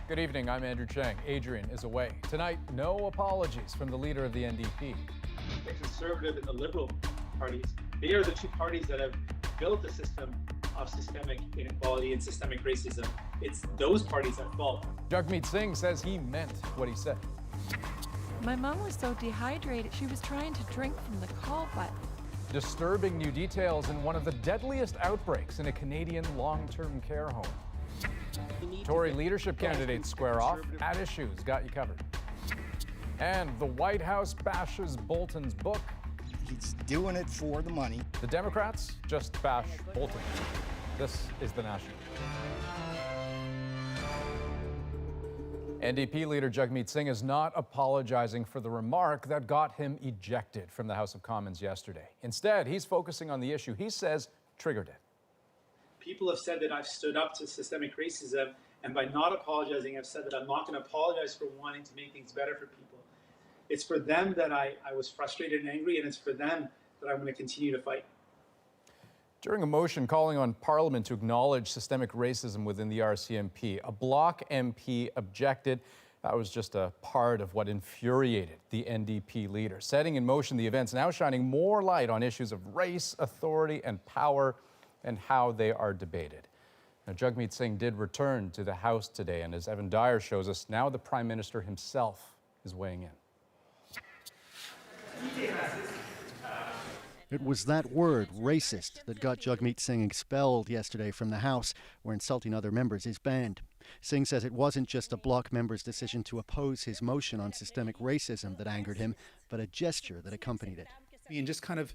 Good evening, I'm Andrew Chang. Adrian is away. Tonight, no apologies from the leader of the NDP. The Conservative and the Liberal parties, they are the two parties that have built a system of systemic inequality and systemic racism. It's those parties at fault. Jagmeet Singh says he meant what he said. My mom was so dehydrated, she was trying to drink from the call button. Disturbing new details in one of the deadliest outbreaks in a Canadian long-term care home. Tory leadership candidates square off. At Issues got you covered. And the White House bashes Bolton's book. He's doing it for the money. The Democrats just bash Bolton. This is The National. NDP leader Jagmeet Singh is not apologizing for the remark that got him ejected from the House of Commons yesterday. Instead, he's focusing on the issue he says triggered it. People have said that I've stood up to systemic racism, and by not apologizing, I've said that I'm not going to apologize for wanting to make things better for people. It's for them that I was frustrated and angry, and it's for them that I'm going to continue to fight. During a motion calling on Parliament to acknowledge systemic racism within the RCMP, a Bloc MP objected. That was just a part of what infuriated the NDP leader, setting in motion the events now shining more light on issues of race, authority, and power, and how they are debated. Now, Jagmeet Singh did return to the House today, and as Evan Dyer shows us, now the Prime Minister himself is weighing in. It was that word, racist, that got Jagmeet Singh expelled yesterday from the House, where insulting other members is banned. Singh says it wasn't just a Bloc member's decision to oppose his motion on systemic racism that angered him, but a gesture that accompanied it. And just kind of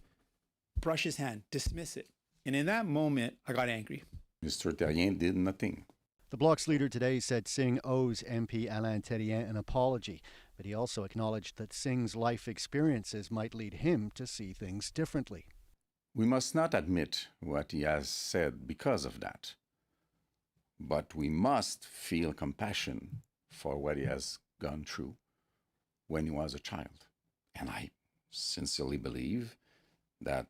brush his hand, dismiss it. And in that moment, I got angry. Mr. Terrien did nothing. The Bloc's leader today said Singh owes MP Alain Terrien an apology, but he also acknowledged that Singh's life experiences might lead him to see things differently. We must not admit what he has said because of that, but we must feel compassion for what he has gone through when he was a child. And I sincerely believe that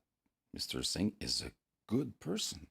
Mr. Singh is a good person.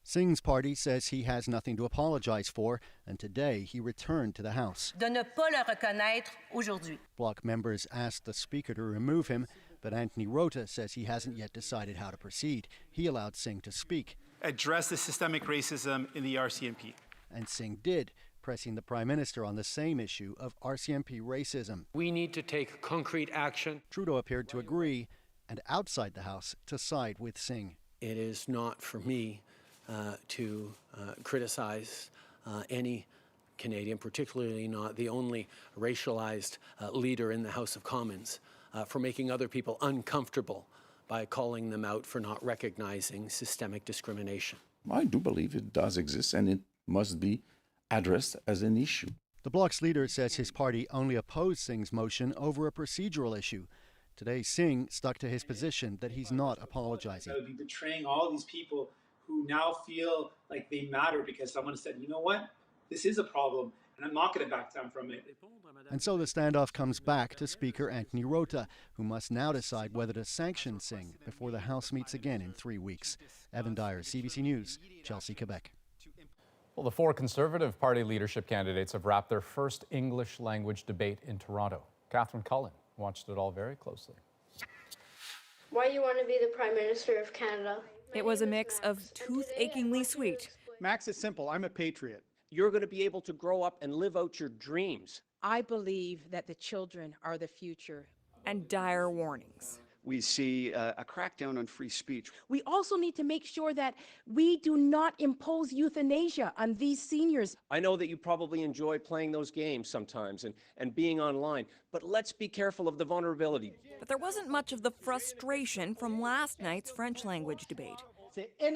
Singh's party says he has nothing to apologize for, and today he returned to the House. De ne pas le reconnaître aujourd'hui. Bloc members asked the Speaker to remove him, but Anthony Rota says he hasn't yet decided how to proceed. He allowed Singh to speak. Address the systemic racism in the RCMP. And Singh did, pressing the Prime Minister on the same issue of RCMP racism. We need to take concrete action. Trudeau appeared to agree, and outside the House to side with Singh. It is not for me to criticize any Canadian, particularly not the only racialized leader in the House of Commons, for making other people uncomfortable by calling them out for not recognizing systemic discrimination. I do believe it does exist, and it must be addressed as an issue. The Bloc's leader says his party only opposed Singh's motion over a procedural issue. Today, Singh stuck to his position that he's not apologizing. I would be betraying all these people who now feel like they matter because someone said, you know what, this is a problem, and I'm not going to back down from it. And so the standoff comes back to Speaker Anthony Rota, who must now decide whether to sanction Singh before the House meets again in 3 weeks. Evan Dyer, CBC News, Chelsea, Quebec. Well, the 4 Conservative Party leadership candidates have wrapped their first English language debate in Toronto. Catherine Cullen watched it all very closely. Why you want to be the Prime Minister of Canada? It was a mix of tooth-achingly sweet. Max, it's simple. I'm a patriot. You're going to be able to grow up and live out your dreams. I believe that the children are the future. And dire warnings. We see a crackdown on free speech. We also need to make sure that we do not impose euthanasia on these seniors. I know that you probably enjoy playing those games sometimes and being online, but let's be careful of the vulnerability. But there wasn't much of the frustration from last night's French language debate. In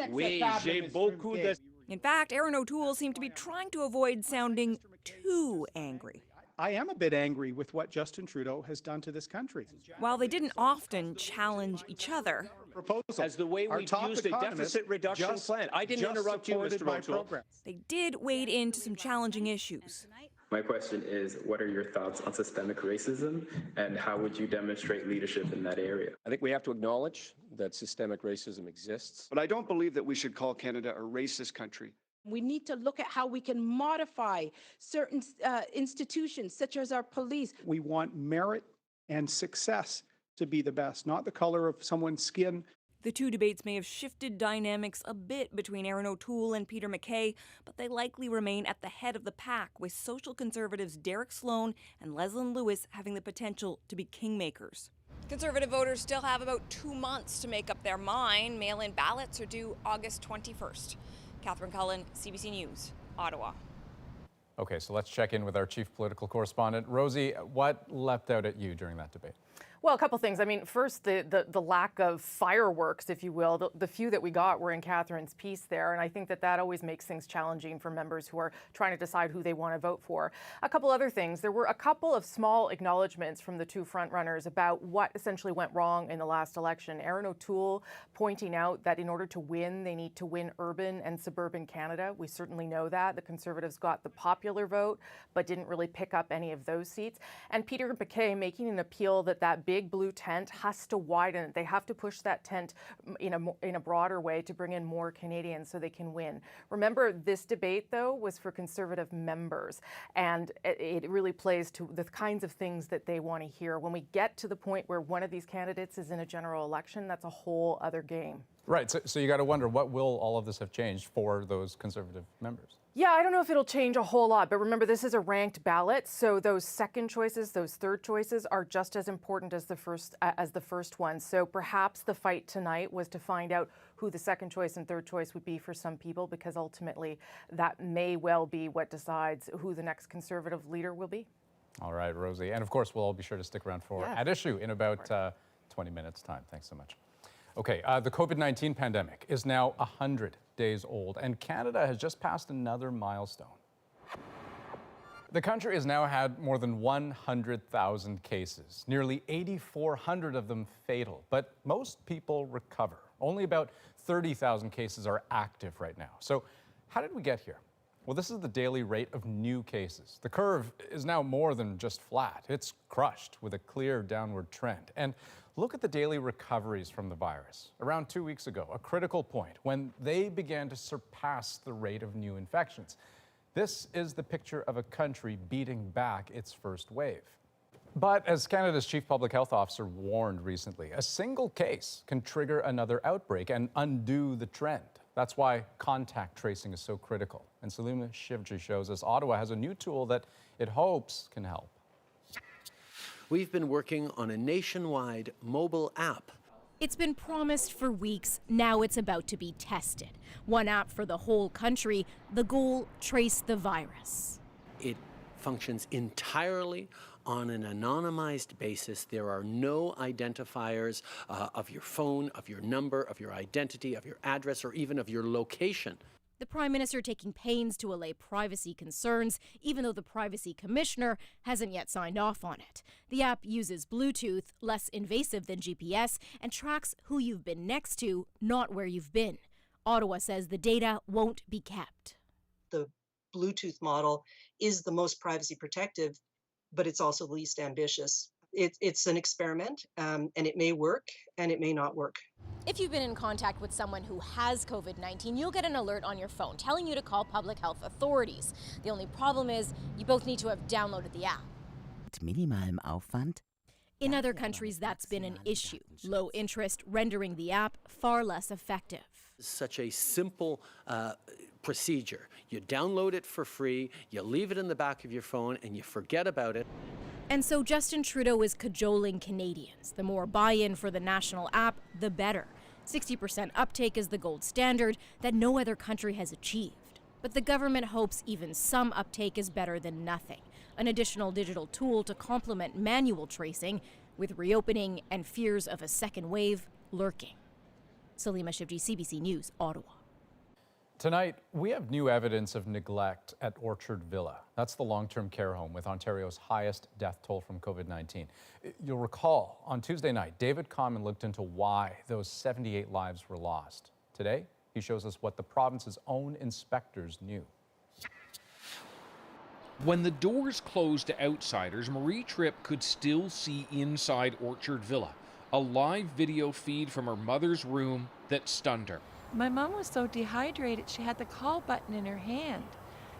fact, Aaron O'Toole seemed to be trying to avoid sounding too angry. I am a bit angry with what Justin Trudeau has done to this country. While they didn't often challenge each other. As the way we've used a deficit reduction plan. I didn't interrupt you, Mr. O'Toole. They did wade into some challenging issues. My question is, what are your thoughts on systemic racism, and how would you demonstrate leadership in that area? I think we have to acknowledge that systemic racism exists. But I don't believe that we should call Canada a racist country. We need to look at how we can modify certain institutions, such as our police. We want merit and success to be the best, not the color of someone's skin. The two debates may have shifted dynamics a bit between Erin O'Toole and Peter MacKay, but they likely remain at the head of the pack, with social conservatives Derek Sloan and Leslyn Lewis having the potential to be kingmakers. Conservative voters still have about 2 months to make up their mind. Mail-in ballots are due August 21st. Catherine Cullen, CBC News, Ottawa. Okay, so let's check in with our chief political correspondent. Rosie, what leapt out at you during that debate? Well, a couple things. I mean, first, the lack of fireworks, if you will. The few that we got were in Catherine's piece there, and I think that always makes things challenging for members who are trying to decide who they want to vote for. A couple other things. There were a couple of small acknowledgments from the two frontrunners about what essentially went wrong in the last election. Erin O'Toole pointing out that in order to win, they need to win urban and suburban Canada. We certainly know that. The Conservatives got the popular vote, but didn't really pick up any of those seats. And Peter MacKay making an appeal that big blue tent has to widen. They have to push that tent in a broader way to bring in more Canadians so they can win. Remember, this debate, though, was for Conservative members, and it really plays to the kinds of things that they want to hear. When we get to the point where one of these candidates is in a general election, that's a whole other game. Right, so you got to wonder, what will all of this have changed for those Conservative members? Yeah, I don't know if it'll change a whole lot, but remember, this is a ranked ballot, so those second choices, those third choices are just as important as the first one. So perhaps the fight tonight was to find out who the second choice and third choice would be for some people, because ultimately that may well be what decides who the next Conservative leader will be. All right, Rosie. And of course, we'll all be sure to stick around for At Issue in about 20 minutes' time. Thanks so much. Okay, the COVID-19 pandemic is now 100 days old, and Canada has just passed another milestone. The country has now had more than 100,000 cases, nearly 8,400 of them fatal, but most people recover. Only about 30,000 cases are active right now. So how did we get here? Well, this is the daily rate of new cases. The curve is now more than just flat. It's crushed with a clear downward trend. And look at the daily recoveries from the virus. Around 2 weeks ago, a critical point when they began to surpass the rate of new infections. This is the picture of a country beating back its first wave. But as Canada's Chief Public Health Officer warned recently, a single case can trigger another outbreak and undo the trend. That's why contact tracing is so critical. And Salima Shivji shows us Ottawa has a new tool that it hopes can help. We've been working on a nationwide mobile app. It's been promised for weeks. Now it's about to be tested. One app for the whole country. The goal, trace the virus. It functions entirely on an anonymized basis. There are no identifiers of your phone, of your number, of your identity, of your address, or even of your location. The Prime Minister taking pains to allay privacy concerns, even though the Privacy Commissioner hasn't yet signed off on it. The app uses Bluetooth, less invasive than GPS, and tracks who you've been next to, not where you've been. Ottawa says the data won't be kept. The Bluetooth model is the most privacy protective, but it's also the least ambitious. It's an experiment, and it may work and it may not work. If you've been in contact with someone who has COVID-19, you'll get an alert on your phone telling you to call public health authorities. The only problem is you both need to have downloaded the app. Mit minimalem Aufwand. In other countries, that's been an issue. Low interest rendering the app far less effective. Such a simple procedure. You download it for free, you leave it in the back of your phone, and you forget about it. And so Justin Trudeau is cajoling Canadians. The more buy-in for the national app, the better. 60% uptake is the gold standard that no other country has achieved. But the government hopes even some uptake is better than nothing. An additional digital tool to complement manual tracing, with reopening and fears of a second wave lurking. Salima Shivji, CBC News, Ottawa. Tonight, we have new evidence of neglect at Orchard Villa. That's the long-term care home with Ontario's highest death toll from COVID-19. You'll recall, on Tuesday night, David Common looked into why those 78 lives were lost. Today, he shows us what the province's own inspectors knew. When the doors closed to outsiders, Marie Tripp could still see inside Orchard Villa, a live video feed from her mother's room that stunned her. My mom was so dehydrated, she had the call button in her hand.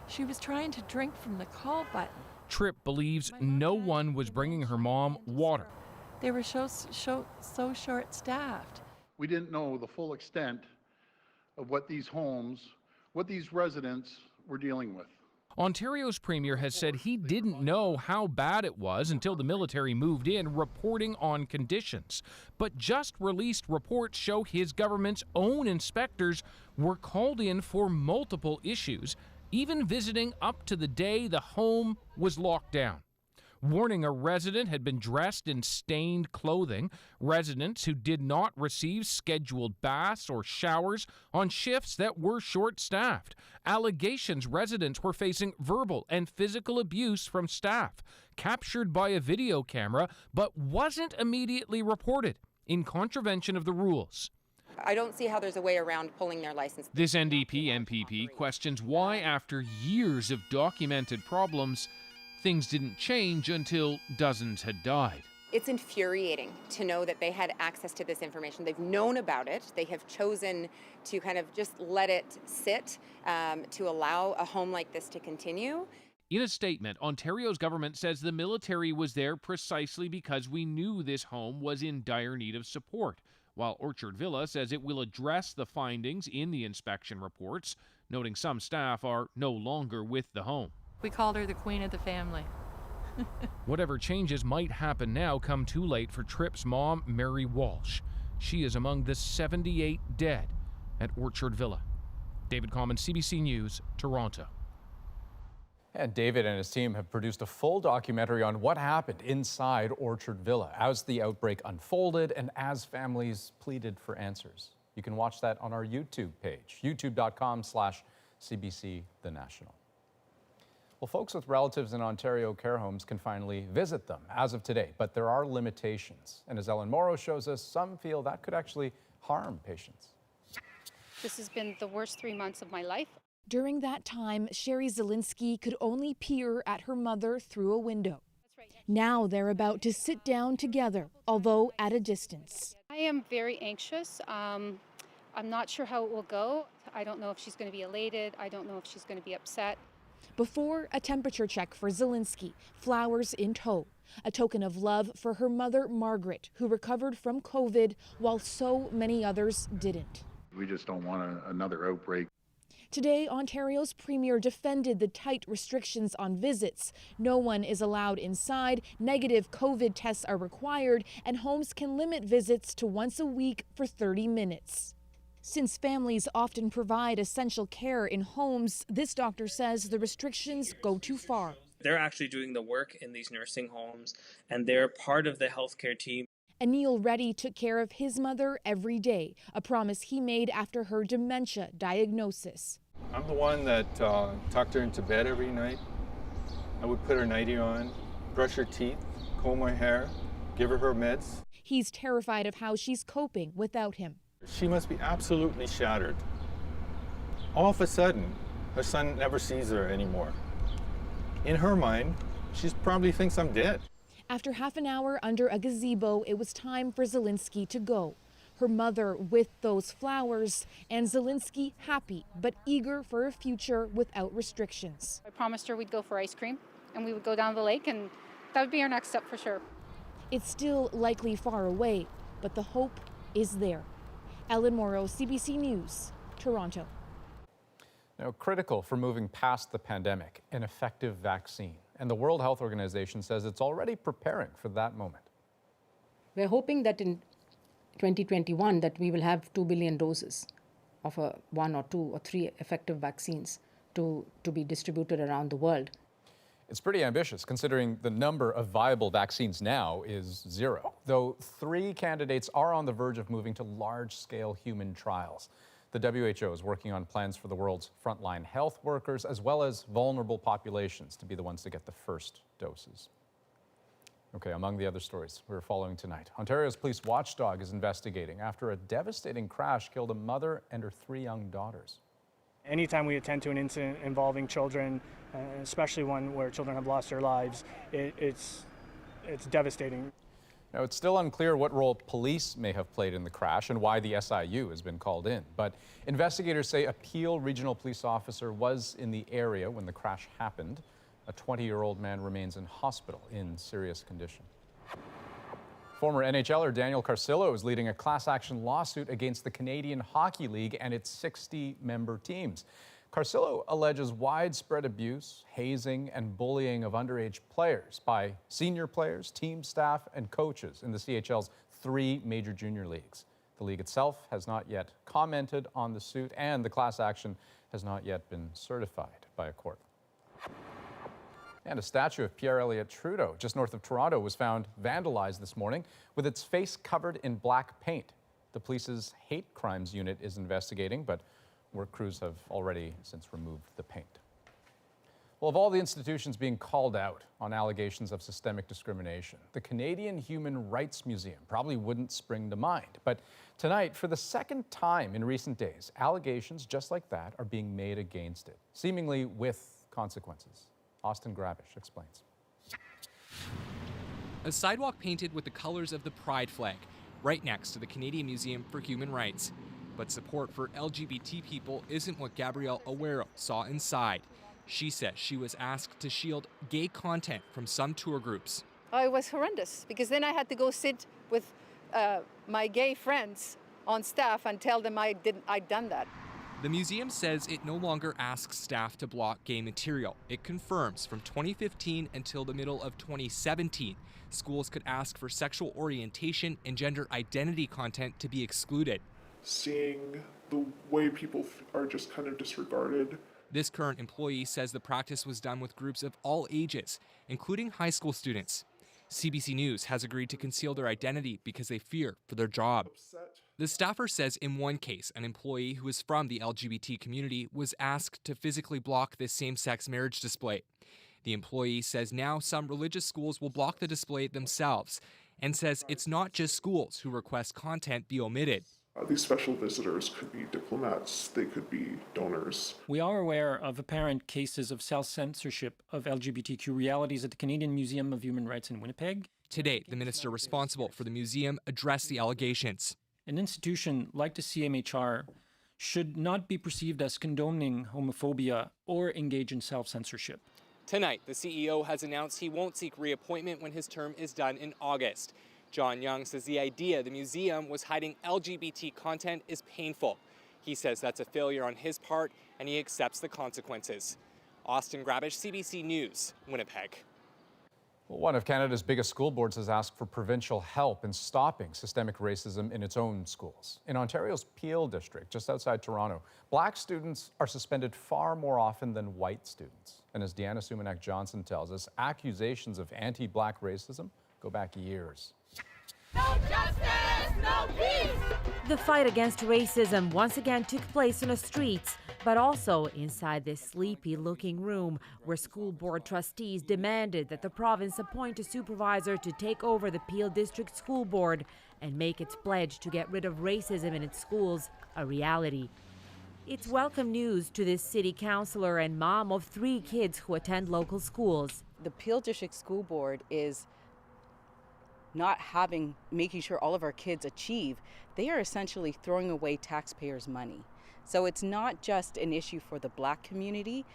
She was trying to drink from the call button. Tripp believes no one was bringing her mom water. They were so short-staffed. We didn't know the full extent of what these homes, what these residents were dealing with. Ontario's premier has said he didn't know how bad it was until the military moved in, reporting on conditions. But just released reports show his government's own inspectors were called in for multiple issues, even visiting up to the day the home was locked down. Warning a resident had been dressed in stained clothing, residents who did not receive scheduled baths or showers on shifts that were short-staffed, allegations residents were facing verbal and physical abuse from staff, captured by a video camera but wasn't immediately reported, in contravention of the rules. I don't see how there's a way around pulling their license. This NDP MPP questions why, after years of documented problems, things didn't change until dozens had died. It's infuriating to know that they had access to this information. They've known about it. They have chosen to kind of just let it sit, to allow a home like this to continue. In a statement, Ontario's government says the military was there precisely because we knew this home was in dire need of support, while Orchard Villa says it will address the findings in the inspection reports, noting some staff are no longer with the home. We called her the queen of the family. Whatever changes might happen now come too late for Tripp's mom, Mary Walsh. She is among the 78 dead at Orchard Villa. David Common, CBC News, Toronto. And David and his team have produced a full documentary on what happened inside Orchard Villa as the outbreak unfolded and as families pleaded for answers. You can watch that on our YouTube page, youtube.com/CBC The National. Well, folks with relatives in Ontario care homes can finally visit them as of today, but there are limitations. And as Ellen Morrow shows us, some feel that could actually harm patients. This has been the worst 3 months of my life. During that time, Sherry Zielinski could only peer at her mother through a window. Now they're about to sit down together, although at a distance. I am very anxious. I'm not sure how it will go. I don't know if she's going to be elated. I don't know if she's going to be upset. Before a temperature check for Zielinski, flowers in tow, a token of love for her mother, Margaret, who recovered from COVID while so many others didn't. We just don't want another outbreak. Today, Ontario's premier defended the tight restrictions on visits. No one is allowed inside, negative COVID tests are required, and homes can limit visits to once a week for 30 minutes. Since families often provide essential care in homes, this doctor says the restrictions go too far. They're actually doing the work in these nursing homes, and they're part of the healthcare team. Anil Reddy took care of his mother every day, a promise he made after her dementia diagnosis. I'm the one that tucked her into bed every night. I would put her nightie on, brush her teeth, comb her hair, give her meds. He's terrified of how she's coping without him. She must be absolutely shattered. All of a sudden, her son never sees her anymore. In her mind, she probably thinks I'm dead. After half an hour under a gazebo, it was time for Zielinski to go. Her mother with those flowers, and Zielinski happy but eager for a future without restrictions. I promised her we'd go for ice cream and we would go down the lake, and that would be our next step for sure. It's still likely far away, but the hope is there. Ellen Morrow, CBC News, Toronto. Now, critical for moving past the pandemic, an effective vaccine. And the World Health Organization says it's already preparing for that moment. We're hoping that in 2021 that we will have 2 billion doses of 1 or 2 or 3 effective vaccines to be distributed around the world. It's pretty ambitious considering the number of viable vaccines now is 0, though 3 candidates are on the verge of moving to large-scale human trials. The WHO is working on plans for the world's frontline health workers as well as vulnerable populations to be the ones to get the first doses. Okay, among the other stories we're following tonight, Ontario's police watchdog is investigating after a devastating crash killed a mother and her 3 young daughters. Anytime we attend to an incident involving children, especially one where children have lost their lives, it's devastating. Now, it's still unclear what role police may have played in the crash and why the SIU has been called in. But investigators say a Peel regional police officer was in the area when the crash happened. A 20-year-old man remains in hospital in serious condition. Former NHLer Daniel Carcillo is leading a class action lawsuit against the Canadian Hockey League and its 60-member teams. Carcillo alleges widespread abuse, hazing, and bullying of underage players by senior players, team staff, and coaches in the CHL's 3 major junior leagues. The league itself has not yet commented on the suit, and the class action has not yet been certified by a court. And a statue of Pierre Elliott Trudeau just north of Toronto was found vandalized this morning with its face covered in black paint. The police's hate crimes unit is investigating, but work crews have already since removed the paint. Well, of all the institutions being called out on allegations of systemic discrimination, the Canadian Human Rights Museum probably wouldn't spring to mind. But tonight, for the second time in recent days, allegations just like that are being made against it, seemingly with consequences. Austin Grabish explains. A sidewalk painted with the colors of the Pride flag, right next to the Canadian Museum for Human Rights. But support for LGBT people isn't what Gabrielle Awero saw inside. She says she was asked to shield gay content from some tour groups. Oh, it was horrendous, because then I had to go sit with my gay friends on staff and tell them I'd done that. The museum says it no longer asks staff to block gay material. It confirms from 2015 until the middle of 2017, schools could ask for sexual orientation and gender identity content to be excluded. Seeing the way people are just kind of disregarded. This current employee says the practice was done with groups of all ages, including high school students. CBC News has agreed to conceal their identity because they fear for their job. The staffer says in one case, an employee who is from the LGBT community was asked to physically block this same-sex marriage display. The employee says now some religious schools will block the display themselves and says it's not just schools who request content be omitted. These special visitors could be diplomats, they could be donors. We are aware of apparent cases of self-censorship of LGBTQ realities at the Canadian Museum of Human Rights in Winnipeg. Today, the minister responsible for the museum addressed the allegations. An institution like the CMHR should not be perceived as condoning homophobia or engage in self-censorship. Tonight, the CEO has announced he won't seek reappointment when his term is done in August. John Young says the idea the museum was hiding LGBT content is painful. He says that's a failure on his part, and he accepts the consequences. Austin Grabish, CBC News, Winnipeg. Well, one of Canada's biggest school boards has asked for provincial help in stopping systemic racism in its own schools. In Ontario's Peel district, just outside Toronto, black students are suspended far more often than white students. And as Deanna Sumanak-Johnson tells us, accusations of anti-black racism go back years. No justice, no peace! The fight against racism once again took place in the streets, but also inside this sleepy-looking room where school board trustees demanded that the province appoint a supervisor to take over the Peel District School Board and make its pledge to get rid of racism in its schools a reality. It's welcome news to this city councillor and mom of 3 kids who attend local schools. The Peel District School Board is not making sure all of our kids achieve. They are essentially throwing away taxpayers' money. So it's not just an issue for the black community,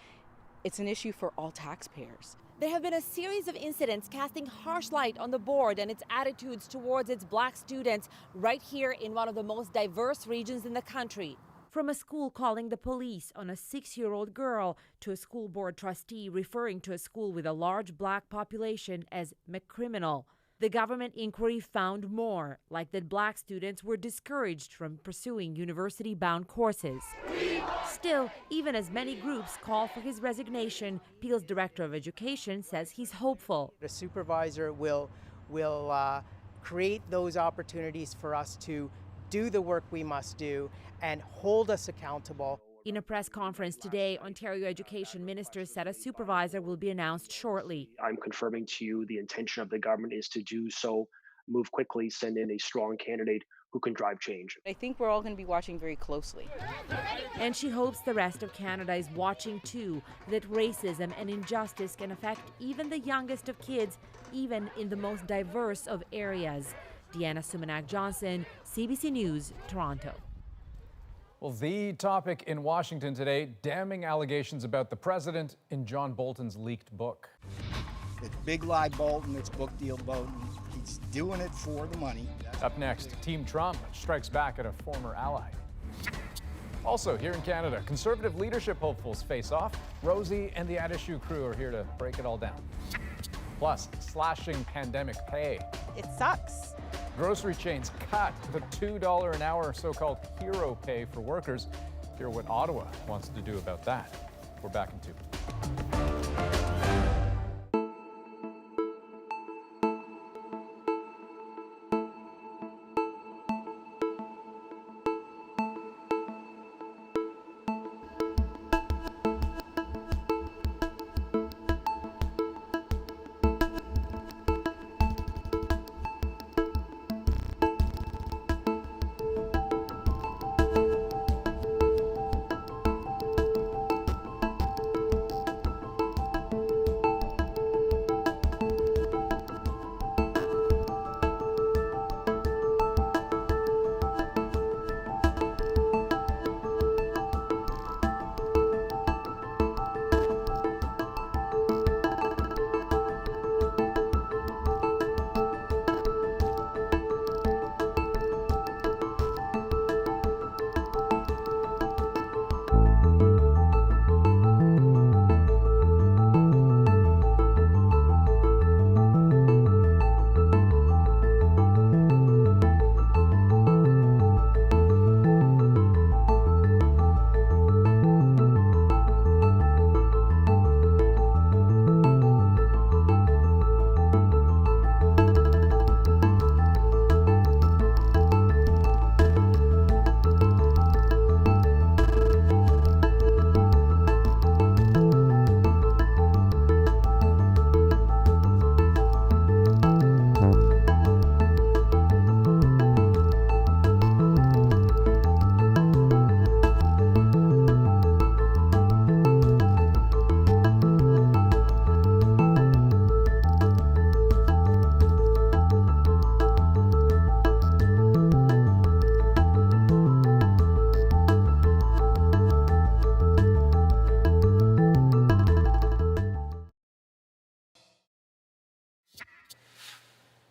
it's an issue for all taxpayers. There have been a series of incidents casting harsh light on the board and its attitudes towards its black students right here in one of the most diverse regions in the country. From a school calling the police on a 6-year-old girl to a school board trustee referring to a school with a large black population as criminal. The government inquiry found more, like that black students were discouraged from pursuing university-bound courses. Still, even as many groups call for his resignation, Peel's Director of Education says he's hopeful. The supervisor will create those opportunities for us to do the work we must do and hold us accountable. In a press conference today, Ontario Education Minister said a supervisor will be announced shortly. I'm confirming to you the intention of the government is to do so move quickly, send in a strong candidate who can drive change. I think we're all going to be watching very closely. And she hopes the rest of Canada is watching too, that racism and injustice can affect even the youngest of kids, even in the most diverse of areas. Deanna Sumanak-Johnson, CBC News, Toronto. Well, the topic in Washington today, damning allegations about the president in John Bolton's leaked book. It's big lie Bolton, it's book deal Bolton. He's doing it for the money. Up next, Team Trump strikes back at a former ally. Also, here in Canada, Conservative leadership hopefuls face off. Rosie and the At Issue crew are here to break it all down. Plus, slashing pandemic pay. It sucks. Grocery chains cut the $2 an hour so-called hero pay for workers. Hear what Ottawa wants to do about that. We're back in 2.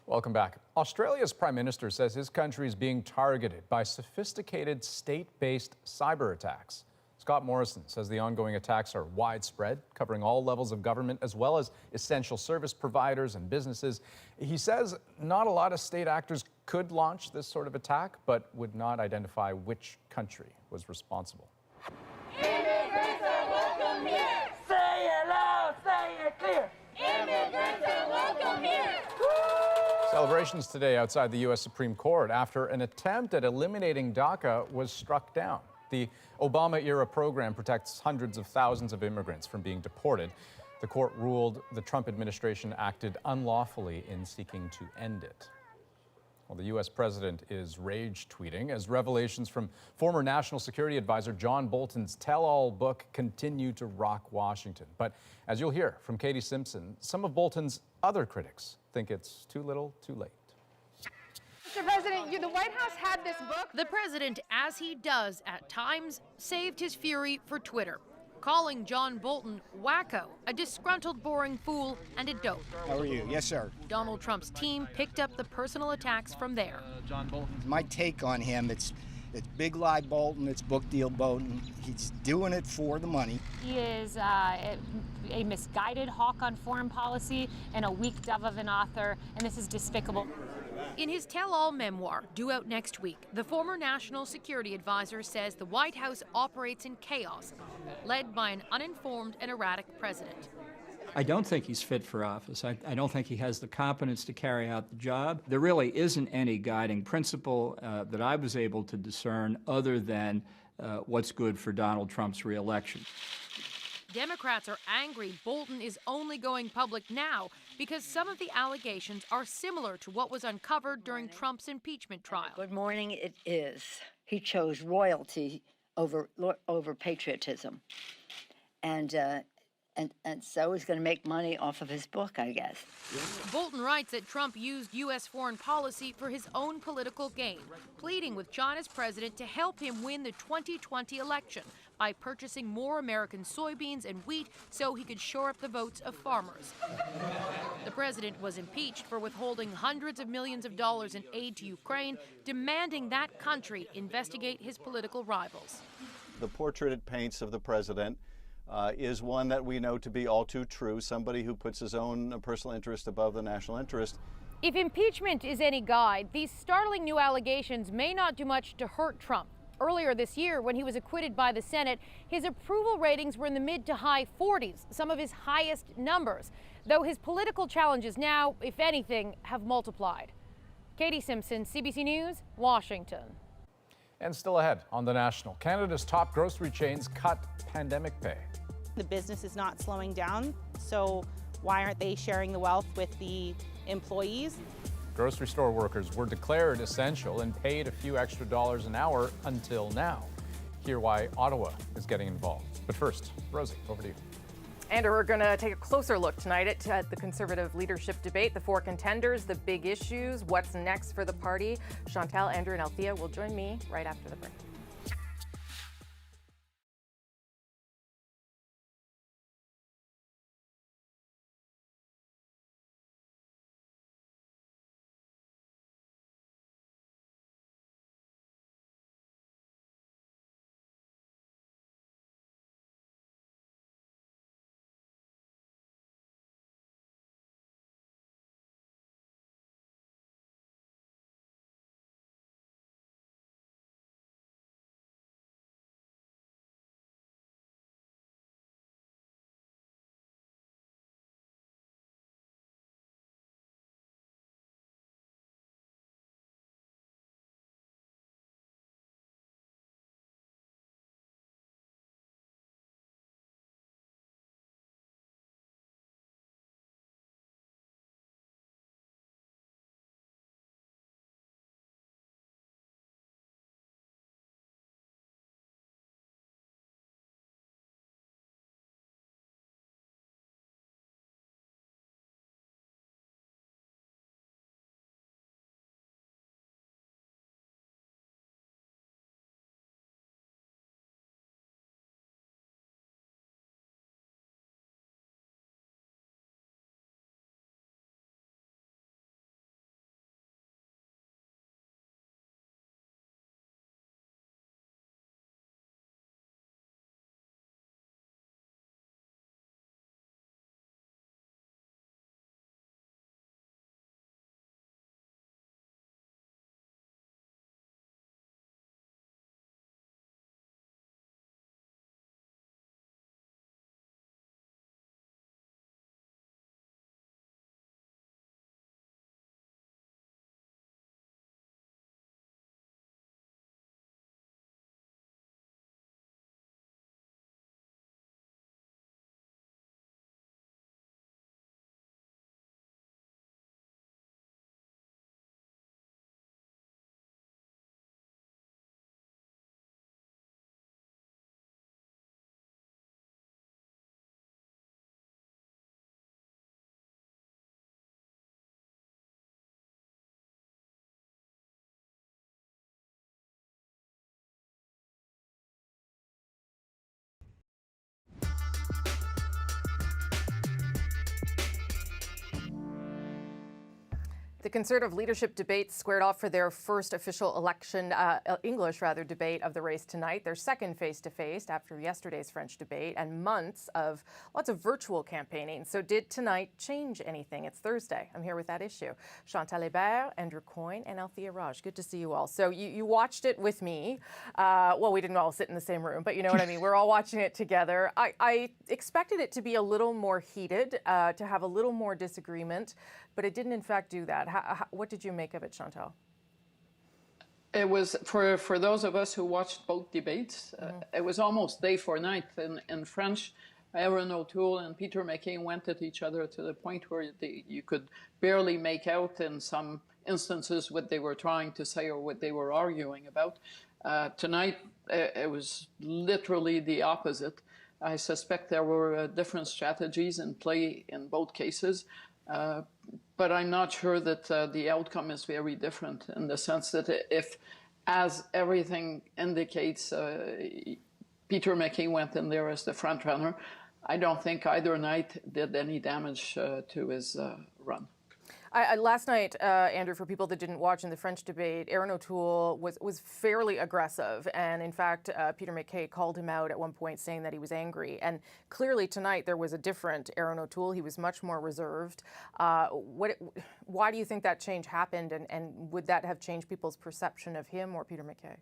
Welcome back. Australia's Prime Minister says his country is being targeted by sophisticated state-based cyber attacks. Scott Morrison says the ongoing attacks are widespread, covering all levels of government as well as essential service providers and businesses. He says not a lot of state actors could launch this sort of attack, but would not identify which country was responsible. Immigrants are welcome here. Say it loud, say it clear. Immigrants are welcome here. Celebrations today outside the U.S. Supreme Court after an attempt at eliminating DACA was struck down. The Obama-era program protects hundreds of thousands of immigrants from being deported. The court ruled the Trump administration acted unlawfully in seeking to end it. Well, the U.S. president is rage tweeting as revelations from former National Security Advisor John Bolton's tell-all book continue to rock Washington. But as you'll hear from Katie Simpson, some of Bolton's other critics think it's too little, too late. Mr. President, the White House had this book. The president, as he does at times, saved his fury for Twitter, calling John Bolton wacko, a disgruntled, boring fool, and a dope. How are you? Yes, sir. Donald Trump's team picked up the personal attacks from there. John Bolton. My take on him, it's big lie Bolton, it's book deal Bolton. He's doing it for the money. He is a misguided hawk on foreign policy and a weak dove of an author, and this is despicable. In his tell-all memoir, due out next week, the former National Security Advisor says the White House operates in chaos, led by an uninformed and erratic president. I don't think he's fit for office. I don't think he has the competence to carry out the job. There really isn't any guiding principle that I was able to discern other than what's good for Donald Trump's reelection. Democrats are angry Bolton is only going public now because some of the allegations are similar to what was uncovered during Trump's impeachment trial. Good morning, it is. He chose royalty over patriotism. And so he's going to make money off of his book, I guess. Bolton writes that Trump used U.S. foreign policy for his own political gain, pleading with China's president to help him win the 2020 election by purchasing more American soybeans and wheat so he could shore up the votes of farmers. The president was impeached for withholding hundreds of millions of dollars in aid to Ukraine, demanding that country investigate his political rivals. The portrait it paints of the president is one that we know to be all too true, somebody who puts his own personal interest above the national interest. If impeachment is any guide, these startling new allegations may not do much to hurt Trump. Earlier this year, when he was acquitted by the Senate, his approval ratings were in the mid to high 40s, some of his highest numbers, though his political challenges now, if anything, have multiplied. Katie Simpson, CBC News, Washington. And still ahead on The National, Canada's top grocery chains cut pandemic pay. The business is not slowing down, so why aren't they sharing the wealth with the employees? Grocery store workers were declared essential and paid a few extra dollars an hour until now. Hear why Ottawa is getting involved. But first, Rosie, over to you. And we're going to take a closer look tonight at the Conservative leadership debate, the four contenders, the big issues, what's next for the party. Chantal, Andrew, and Althea will join me right after the break. The Conservative leadership debate squared off for their first official English debate of the race tonight, their second face-to-face after yesterday's French debate and months of lots of virtual campaigning. So did tonight change anything? It's Thursday. I'm here with that issue. Chantal Hébert, Andrew Coyne, and Althea Raj. Good to see you all. So you watched it with me. Well, we didn't all sit in the same room, but you know what I mean. We're all watching it together. I expected it to be a little more heated, to have a little more disagreement, but it didn't in fact do that. What did you make of it, Chantal? It was, for those of us who watched both debates, it was almost day for night in French. Erin O'Toole and Peter MacKay went at each other to the point where you could barely make out in some instances what they were trying to say or what they were arguing about. Tonight, it was literally the opposite. I suspect there were different strategies in play in both cases, but I'm not sure that the outcome is very different in the sense that if, as everything indicates, Peter MacKay went in there as the front runner, I don't think either night did any damage to his run. Last night, Andrew, for people that didn't watch in the French debate, Erin O'Toole was fairly aggressive. And in fact, Peter MacKay called him out at one point saying that he was angry. And clearly tonight there was a different Erin O'Toole. He was much more reserved. Why do you think that change happened? And would that have changed people's perception of him or Peter MacKay?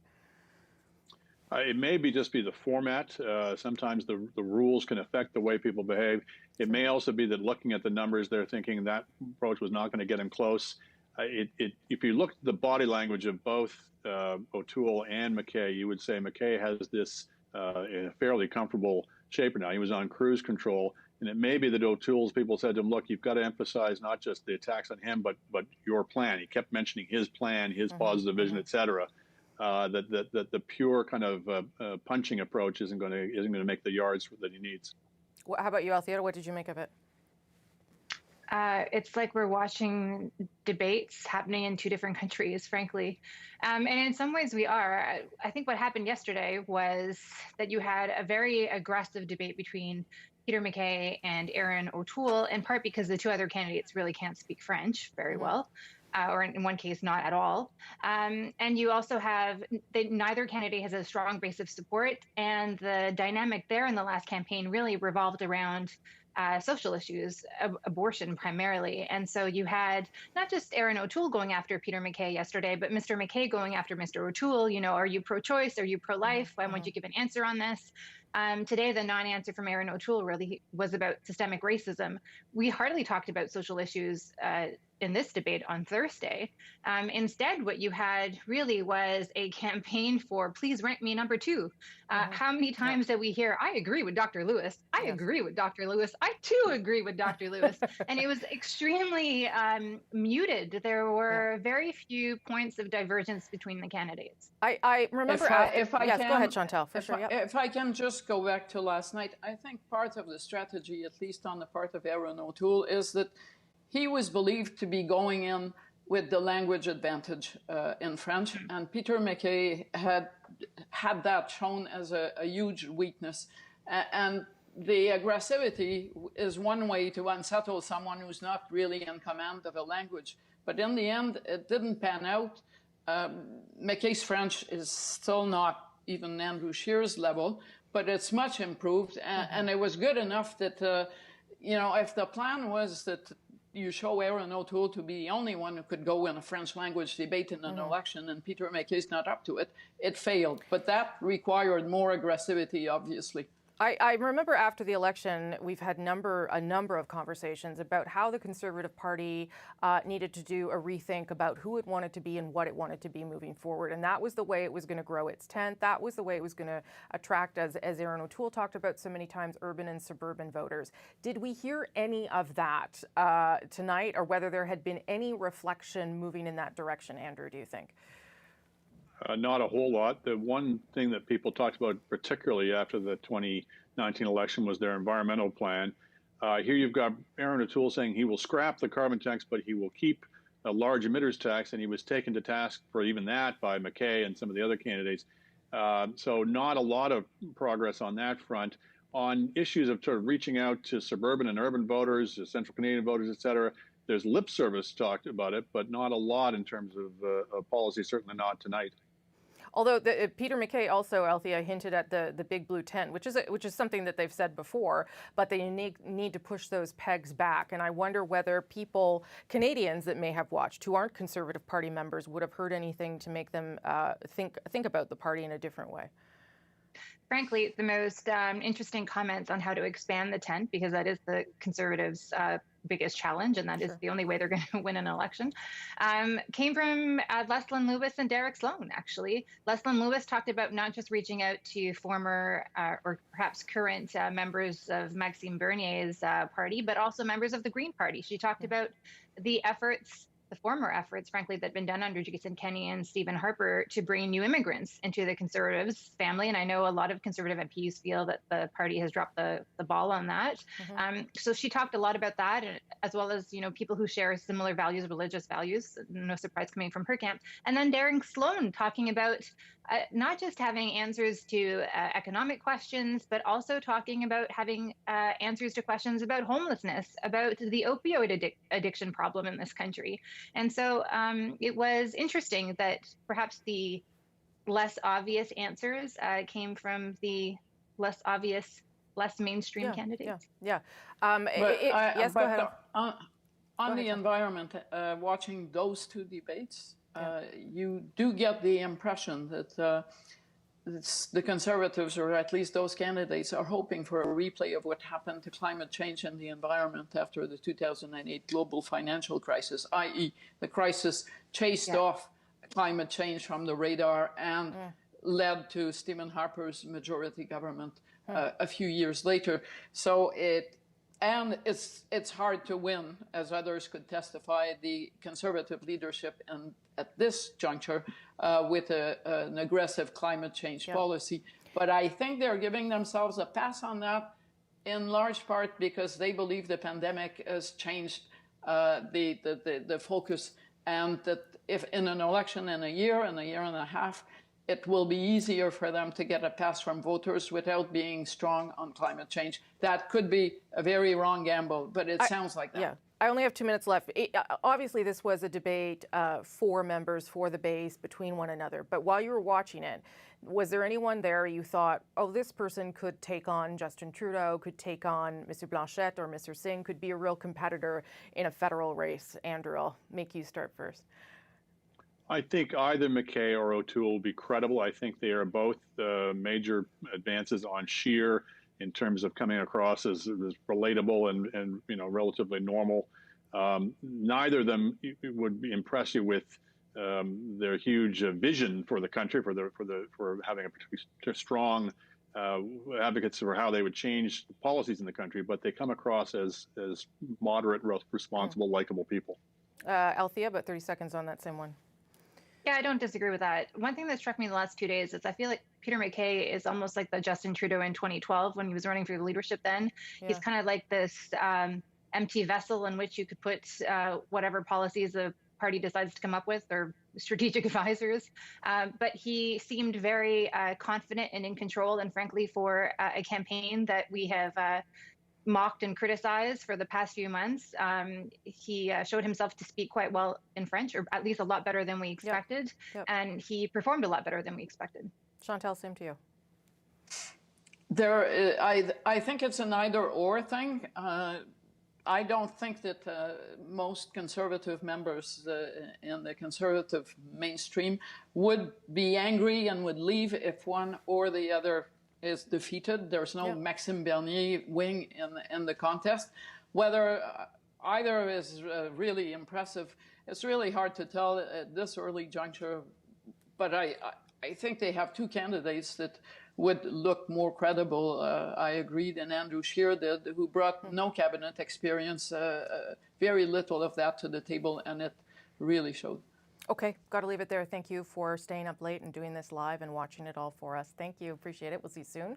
It may just be the format. Sometimes the rules can affect the way people behave. It may also be that looking at the numbers, they're thinking that approach was not going to get him close. If you look at the body language of both O'Toole and MacKay, you would say MacKay has this in a fairly comfortable shape now. He was on cruise control. And it may be that O'Toole's people said to him, look, you've got to emphasize not just the attacks on him, but your plan. He kept mentioning his plan, his positive vision, et cetera. That the pure kind of punching approach isn't going to make the yards that he needs. How about you, Althea? What did you make of it? It's like we're watching debates happening in two different countries, frankly. And in some ways we are. I think what happened yesterday was that you had a very aggressive debate between Peter MacKay and Erin O'Toole, in part because the two other candidates really can't speak French very well. Or in one case, not at all. And you also have, neither candidate has a strong base of support, and the dynamic there in the last campaign really revolved around social issues, abortion primarily. And so you had not just Erin O'Toole going after Peter MacKay yesterday, but Mr. MacKay going after Mr. O'Toole, are you pro-choice? Are you pro-life? Why won't you give an answer on this? Today, the non-answer from Erin O'Toole really was about systemic racism. We hardly talked about social issues in this debate on Thursday. Instead, what you had really was a campaign for please rank me number 2. How many times did we hear, I agree with Dr. Lewis. I agree with Dr. Lewis. I too agree with Dr. Lewis. And it was extremely muted. There were very few points of divergence between the candidates. I remember, if I yes, can, go ahead, Chantal. If I can just go back to last night, I think part of the strategy, at least on the part of Erin O'Toole, is that he was believed to be going in with the language advantage in French, and Peter MacKay had that shown as a huge weakness. And the aggressivity is one way to unsettle someone who's not really in command of a language. But in the end, it didn't pan out. MacKay's French is still not even Andrew Scheer's level, but it's much improved, and it was good enough that, if the plan was that you show Erin O'Toole to be the only one who could go in a French language debate in an election, and Peter MacKay's not up to it, it failed. But that required more aggressivity, obviously. I remember after the election, we've had a number of conversations about how the Conservative Party needed to do a rethink about who it wanted to be and what it wanted to be moving forward. And that was the way it was going to grow its tent. That was the way it was going to attract, as Erin O'Toole talked about so many times, urban and suburban voters. Did we hear any of that tonight, or whether there had been any reflection moving in that direction, Andrew, do you think? Not a whole lot. The one thing that people talked about, particularly after the 2019 election, was their environmental plan. Here you've got Erin O'Toole saying he will scrap the carbon tax, but he will keep a large emitters tax, and he was taken to task for even that by MacKay and some of the other candidates. So not a lot of progress on that front. On issues of sort of reaching out to suburban and urban voters, Central Canadian voters, et cetera, there's lip service talked about it, but not a lot in terms of policy, certainly not tonight. Although Peter MacKay also, Althea, hinted at the big blue tent, which is something that they've said before, but they need to push those pegs back. And I wonder whether Canadians that may have watched, who aren't Conservative Party members, would have heard anything to make them think about the party in a different way. frankly, the most interesting comments on how to expand the tent, because that is the Conservatives' biggest challenge, and that is the only way they're going to win an election, came from Leslyn Lewis and Derek Sloan, actually. Leslyn Lewis talked about not just reaching out to former or perhaps current members of Maxime Bernier's party, but also members of the Green Party. She talked about the former efforts, frankly, that have been done under Jason Kenney and Stephen Harper to bring new immigrants into the Conservatives family. And I know a lot of Conservative MPs feel that the party has dropped the ball on that. So she talked a lot about that, as well as, people who share similar values, religious values, no surprise coming from her camp. And then Derek Sloan talking about not just having answers to economic questions, but also talking about having answers to questions about homelessness, about the opioid addiction problem in this country. And so it was interesting that perhaps the less obvious answers came from the less obvious, less mainstream candidates. Yes, go ahead. On the environment, watching those two debates, you do get the impression that the Conservatives, or at least those candidates, are hoping for a replay of what happened to climate change and the environment after the 2008 global financial crisis, i.e. the crisis chased off climate change from the radar and led to Stephen Harper's majority government a few years later. So it's hard to win, as others could testify, the Conservative leadership at this juncture with an aggressive climate change policy. But I think they're giving themselves a pass on that, in large part because they believe the pandemic has changed the focus, and that if in an election in a year and a half, it will be easier for them to get a pass from voters without being strong on climate change. That could be a very wrong gamble, but it sounds like that. Yeah. I only have 2 minutes left. Obviously, this was a debate for members, for the base, between one another. But while you were watching it, was there anyone there you thought, oh, this person could take on Justin Trudeau, could take on Mr. Blanchette or Mr. Singh, could be a real competitor in a federal race? Andrew, I'll make you start first. I think either McKay or O'Toole will be credible. I think they are both major advances on Scheer in terms of coming across as relatable and relatively normal. Neither of them would impress you with their huge vision for the country, for having a strong advocates for how they would change policies in the country. But they come across as moderate, responsible, likable people. Althea, about 30 seconds on that same one. Yeah, I don't disagree with that. One thing that struck me in the last 2 days is I feel like Peter MacKay is almost like the Justin Trudeau in 2012 when he was running for leadership then. Yeah. He's kind of like this empty vessel in which you could put whatever policies the party decides to come up with, or strategic advisors. But he seemed very confident and in control. And frankly, for a campaign that we have mocked and criticized for the past few months, he showed himself to speak quite well in French, or at least a lot better than we expected. Yep. And he performed a lot better than we expected. Chantal, same to you. I think it's an either-or thing. I don't think that most Conservative members in the Conservative mainstream would be angry and would leave if one or the other is defeated. There's no Maxime Bernier wing in the contest. Whether either is really impressive, it's really hard to tell at this early juncture. But I think they have two candidates that would look more credible, I agree, than Andrew Scheer did, who brought no cabinet experience, very little of that to the table, and it really showed. Okay, got to leave it there. Thank you for staying up late and doing this live and watching it all for us. Thank you. Appreciate it. We'll see you soon.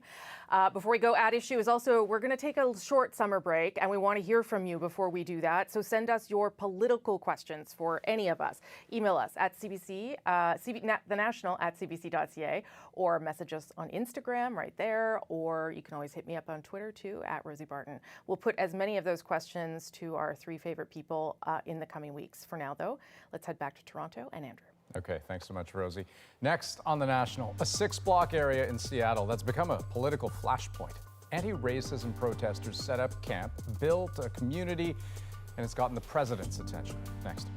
Before we go, At Issue is also, we're going to take a short summer break, and we want to hear from you before we do that. So send us your political questions for any of us. Email us at CBC, the National at CBC.ca, or message us on Instagram right there, or you can always hit me up on Twitter too, at Rosie Barton. We'll put as many of those questions to our three favorite people in the coming weeks. For now, though, let's head back to Toronto and Andrew. Okay, thanks so much, Rosie. Next on The National, a 6-block area in Seattle that's become a political flashpoint. Anti-racism protesters set up camp, built a community, and it's gotten the president's attention. Next.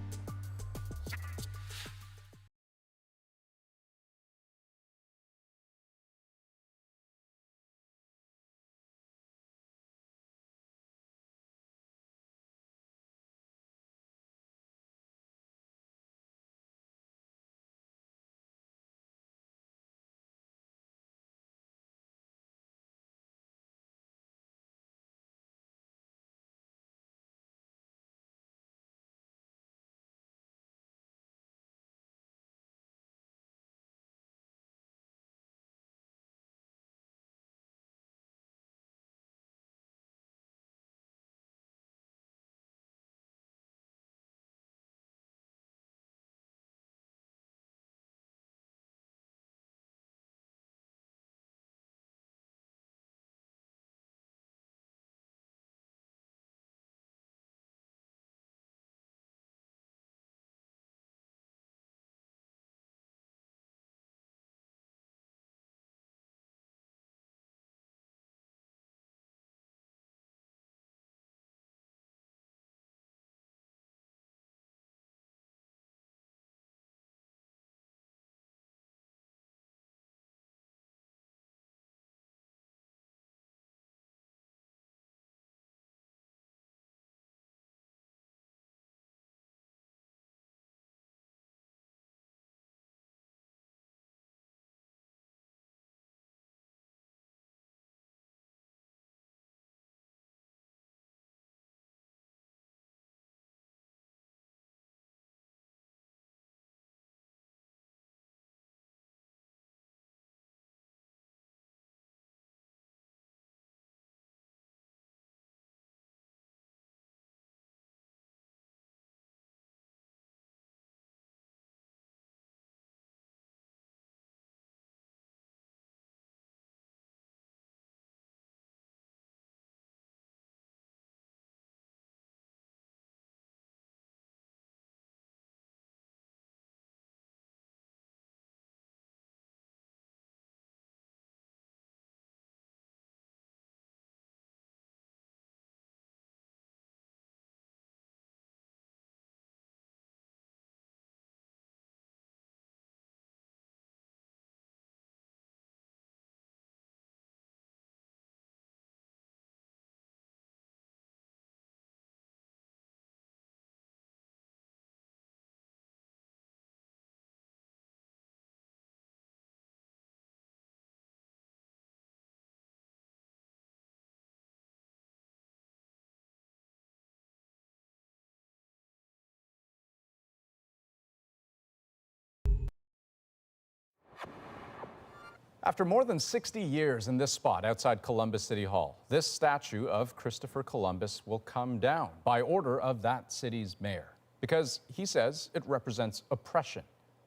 After more than 60 years in this spot outside Columbus City Hall, this statue of Christopher Columbus will come down by order of that city's mayor because he says it represents oppression.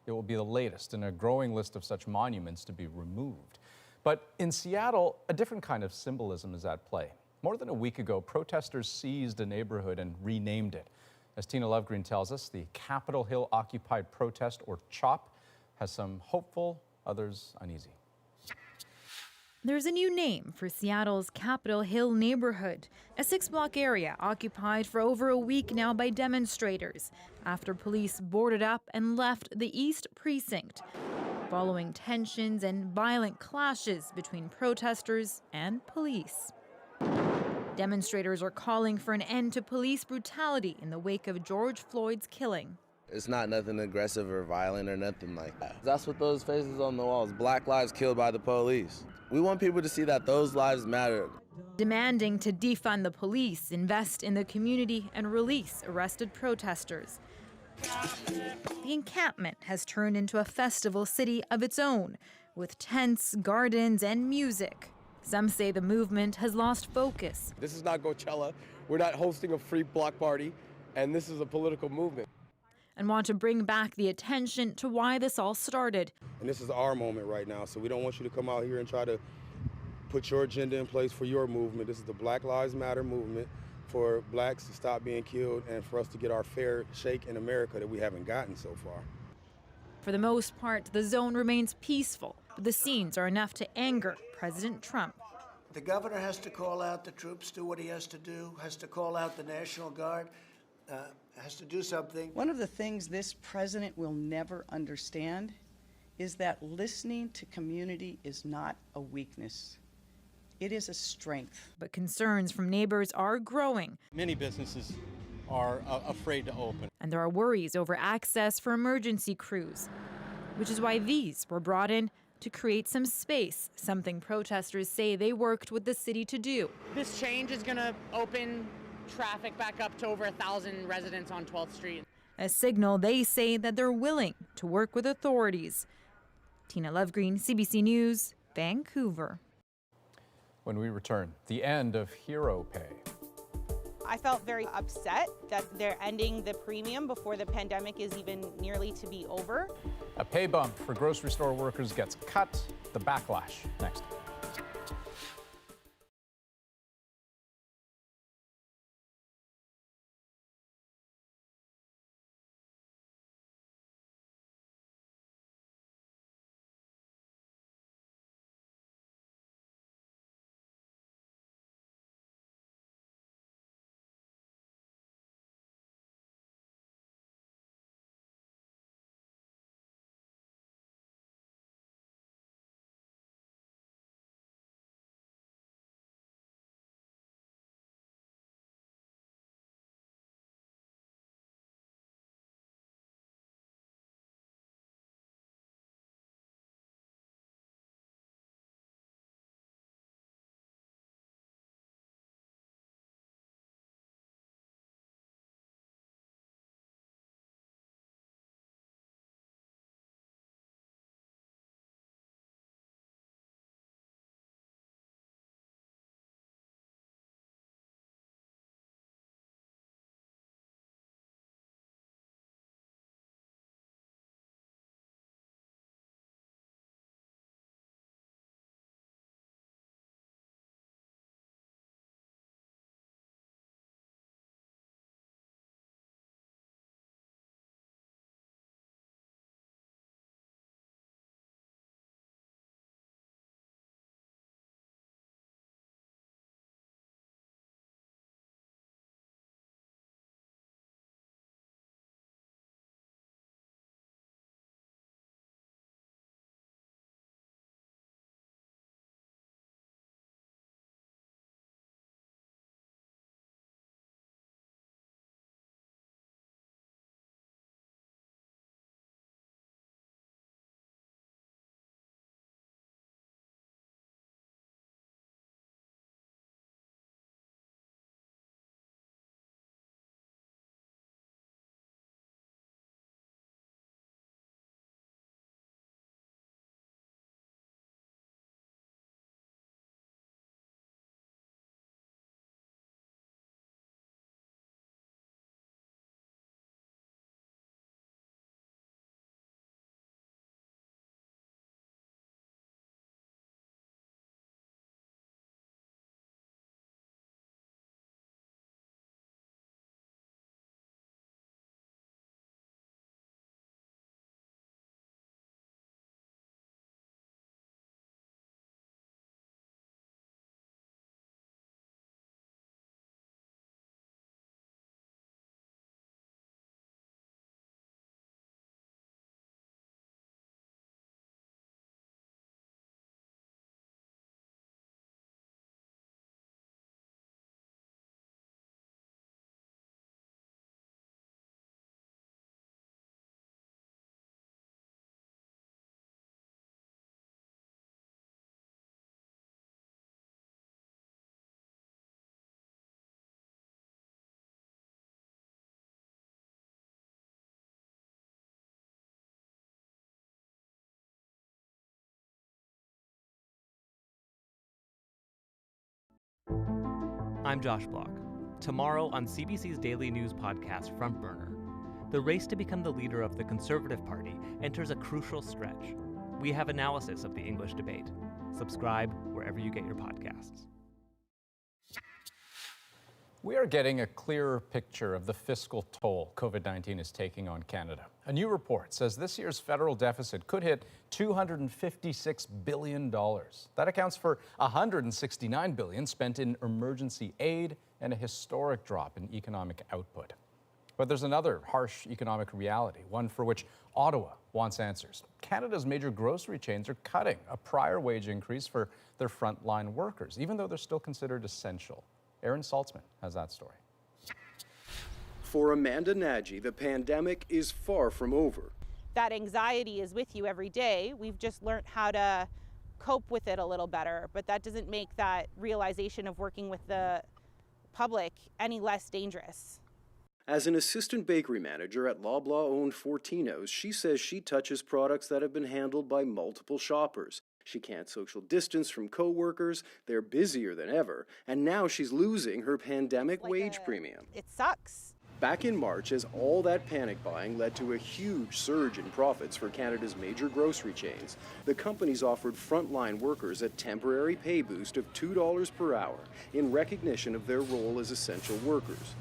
It will be the latest in a growing list of such monuments to be removed. But in Seattle, a different kind of symbolism is at play. More than a week ago, protesters seized a neighborhood and renamed it. As Tina Lovegreen tells us, the Capitol Hill Occupied Protest, or CHOP, has some hopeful, others uneasy. There's a new name for Seattle's Capitol Hill neighborhood, a 6-block area occupied for over a week now by demonstrators after police boarded up and left the East Precinct, following tensions and violent clashes between protesters and police. Demonstrators are calling for an end to police brutality in the wake of George Floyd's killing. It's not nothing aggressive or violent or nothing like that. That's what those faces on the walls. Black lives killed by the police. We want people to see that those lives matter. Demanding to defund the police, invest in the community, and release arrested protesters. The encampment has turned into a festival city of its own, with tents, gardens, and music. Some say the movement has lost focus. This is not Coachella. We're not hosting a free block party, and this is a political movement. And want to bring back the attention to why this all started. And this is our moment right now, so we don't want you to come out here and try to put your agenda in place for your movement. This is the Black Lives Matter movement for blacks to stop being killed and for us to get our fair shake in America that we haven't gotten so far. For the most part, the zone remains peaceful, but the scenes are enough to anger President Trump. The governor has to call out the troops, do what he has to do, has to call out the National Guard, has to do something. One of the things this president will never understand is that listening to community is not a weakness. It is a strength. But concerns from neighbors are growing. Many businesses are afraid to open. And there are worries over access for emergency crews, which is why these were brought in to create some space, something protesters say they worked with the city to do. This change is going to open traffic back up to over 1,000 residents on 12th Street. A signal they say that they're willing to work with authorities. Tina Lovegreen, CBC News, Vancouver. When we return, the end of hero pay. I felt very upset that they're ending the premium before the pandemic is even nearly to be over. A pay bump for grocery store workers gets cut. The backlash next. I'm Josh Block. Tomorrow on CBC's daily news podcast, Front Burner, the race to become the leader of the Conservative Party enters a crucial stretch. We have analysis of the English debate. Subscribe wherever you get your podcasts. We are getting a clearer picture of the fiscal toll COVID-19 is taking on Canada. A new report says this year's federal deficit could hit $256 billion. That accounts for $169 billion spent in emergency aid and a historic drop in economic output. But there's another harsh economic reality, one for which Ottawa wants answers. Canada's major grocery chains are cutting a prior wage increase for their frontline workers, even though they're still considered essential. Aaron Saltzman has that story. For Amanda Nagy, the pandemic is far from over. That anxiety is with you every day. We've just learned how to cope with it a little better, but that doesn't make that realization of working with the public any less dangerous. As an assistant bakery manager at Loblaw-owned Fortino's, she says she touches products that have been handled by multiple shoppers. She can't social distance from co-workers, they're busier than ever, and now she's losing her pandemic wage premium. It sucks. Back in March, as all that panic buying led to a huge surge in profits for Canada's major grocery chains, the companies offered frontline workers a temporary pay boost of $2 per hour in recognition of their role as essential workers.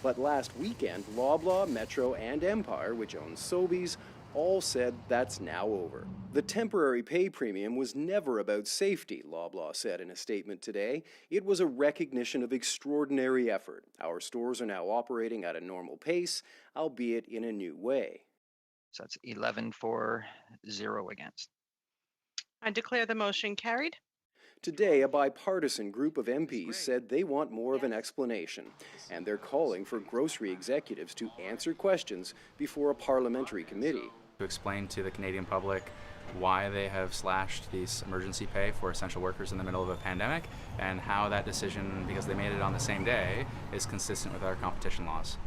But last weekend, Loblaw, Metro, and Empire, which owns Sobeys, all said that's now over. The temporary pay premium was never about safety, Loblaw said in a statement today. It was a recognition of extraordinary effort. Our stores are now operating at a normal pace, albeit in a new way. So that's 11 for, 0 against. I declare the motion carried. Today, a bipartisan group of MPs said they want more of an explanation, and they're calling for grocery executives to answer questions before a parliamentary committee. To explain to the Canadian public why they have slashed these emergency pay for essential workers in the middle of a pandemic, and how that decision, because they made it on the same day, is consistent with our competition laws.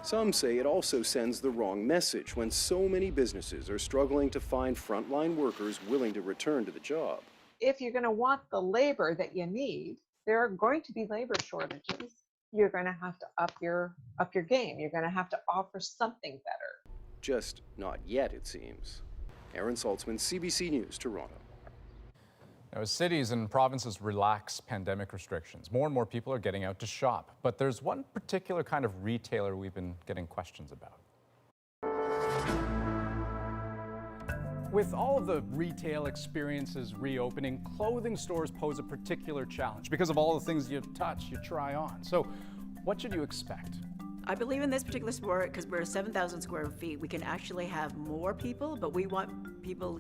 Some say it also sends the wrong message when so many businesses are struggling to find frontline workers willing to return to the job. If you're going to want the labor that you need, there are going to be labor shortages. You're going to have to up your game. You're going to have to offer something better. Just not yet, it seems. Aaron Saltzman, CBC News, Toronto. Now, as cities and provinces relax pandemic restrictions, more and more people are getting out to shop. But there's one particular kind of retailer we've been getting questions about. With all of the retail experiences reopening, clothing stores pose a particular challenge because of all the things you touch, you try on. So what should you expect? I believe in this particular sport because we're 7,000 square feet. We can actually have more people, but we want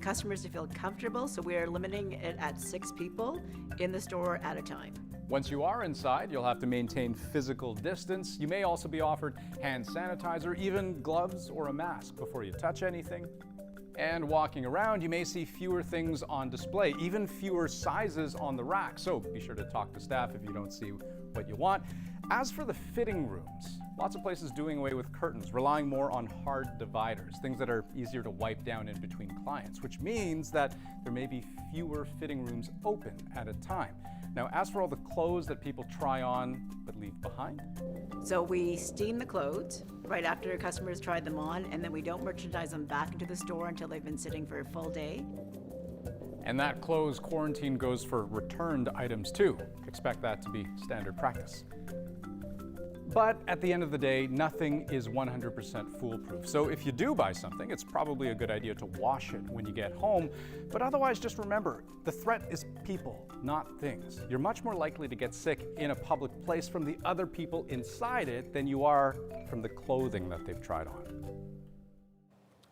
customers to feel comfortable, so we are limiting it at 6 people in the store at a time. Once you are inside, you'll have to maintain physical distance. You may also be offered hand sanitizer, even gloves or a mask before you touch anything. And walking around, you may see fewer things on display, even fewer sizes on the rack. So be sure to talk to staff if you don't see what you want. As for the fitting rooms, lots of places doing away with curtains, relying more on hard dividers, things that are easier to wipe down in between clients, which means that there may be fewer fitting rooms open at a time. Now, as for all the clothes that people try on but leave behind? So we steam the clothes right after customers tried them on, and then we don't merchandise them back into the store until they've been sitting for a full day. And that clothes quarantine goes for returned items too. Expect that to be standard practice. But at the end of the day, nothing is 100% foolproof. So if you do buy something, it's probably a good idea to wash it when you get home. But otherwise, just remember, the threat is people, not things. You're much more likely to get sick in a public place from the other people inside it than you are from the clothing that they've tried on.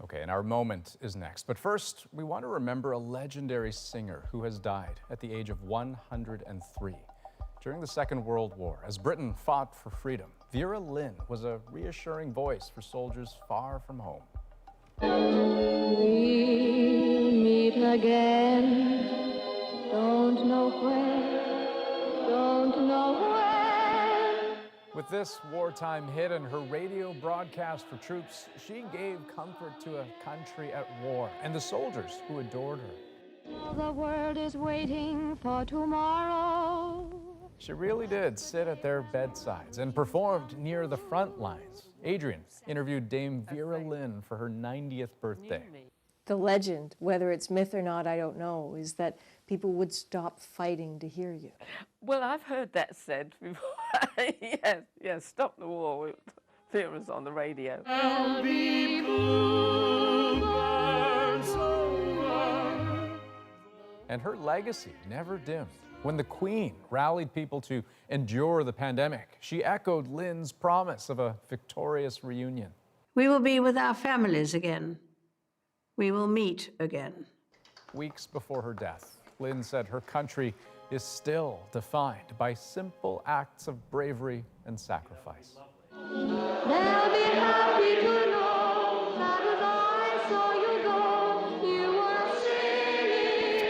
Okay, and our moment is next. But first, we want to remember a legendary singer who has died at the age of 103. During the Second World War, as Britain fought for freedom, Vera Lynn was a reassuring voice for soldiers far from home. We'll meet again, don't know where, don't know when. With this wartime hit and her radio broadcast for troops, she gave comfort to a country at war and the soldiers who adored her. The world is waiting for tomorrow. She really did sit at their bedsides and performed near the front lines. Adrian interviewed Dame Vera Lynn for her 90th birthday. The legend, whether it's myth or not, I don't know, is that people would stop fighting to hear you. Well, I've heard that said before. yes, stop the war with Vera's on the radio. And her legacy never dimmed. When the Queen rallied people to endure the pandemic, she echoed Lynn's promise of a victorious reunion. We will be with our families again. We will meet again. Weeks before her death, Lynn said her country is still defined by simple acts of bravery and sacrifice. They'll be happy to know that as I saw you go, you were singing.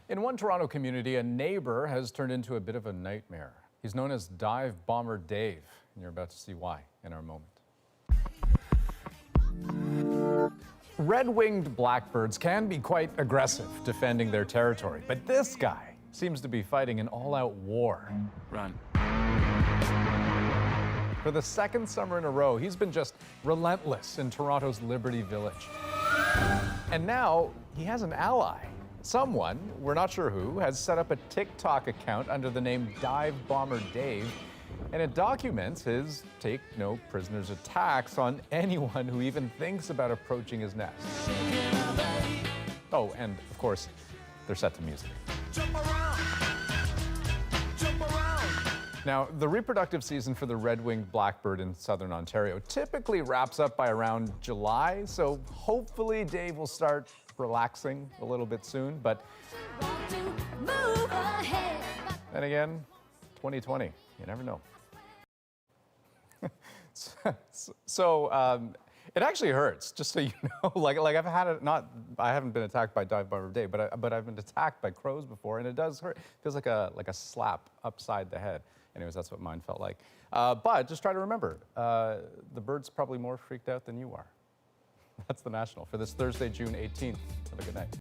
In one Toronto community, a neighbor has turned into a bit of a nightmare. He's known as Dive Bomber Dave, and you're about to see why in our moment. Red-winged blackbirds can be quite aggressive defending their territory, but this guy seems to be fighting an all-out war. Run. For the second summer in a row, he's been just relentless in Toronto's Liberty Village. And now he has an ally. Someone, we're not sure who, has set up a TikTok account under the name Dive Bomber Dave, and it documents his take no prisoners attacks on anyone who even thinks about approaching his nest. Oh, and of course, they're set to music. Now, the reproductive season for the red-winged blackbird in southern Ontario typically wraps up by around July, so hopefully Dave will start relaxing a little bit soon, but then again, 2020, you never know. It actually hurts, just so you know. Like I've had it, I haven't been attacked by Dive Bomber Dave, but I've been attacked by crows before, and it does hurt. It feels like a slap upside the head. Anyways, that's what mine felt like. But just try to remember, the bird's probably more freaked out than you are. That's the National for this Thursday, June 18th. Have a good night.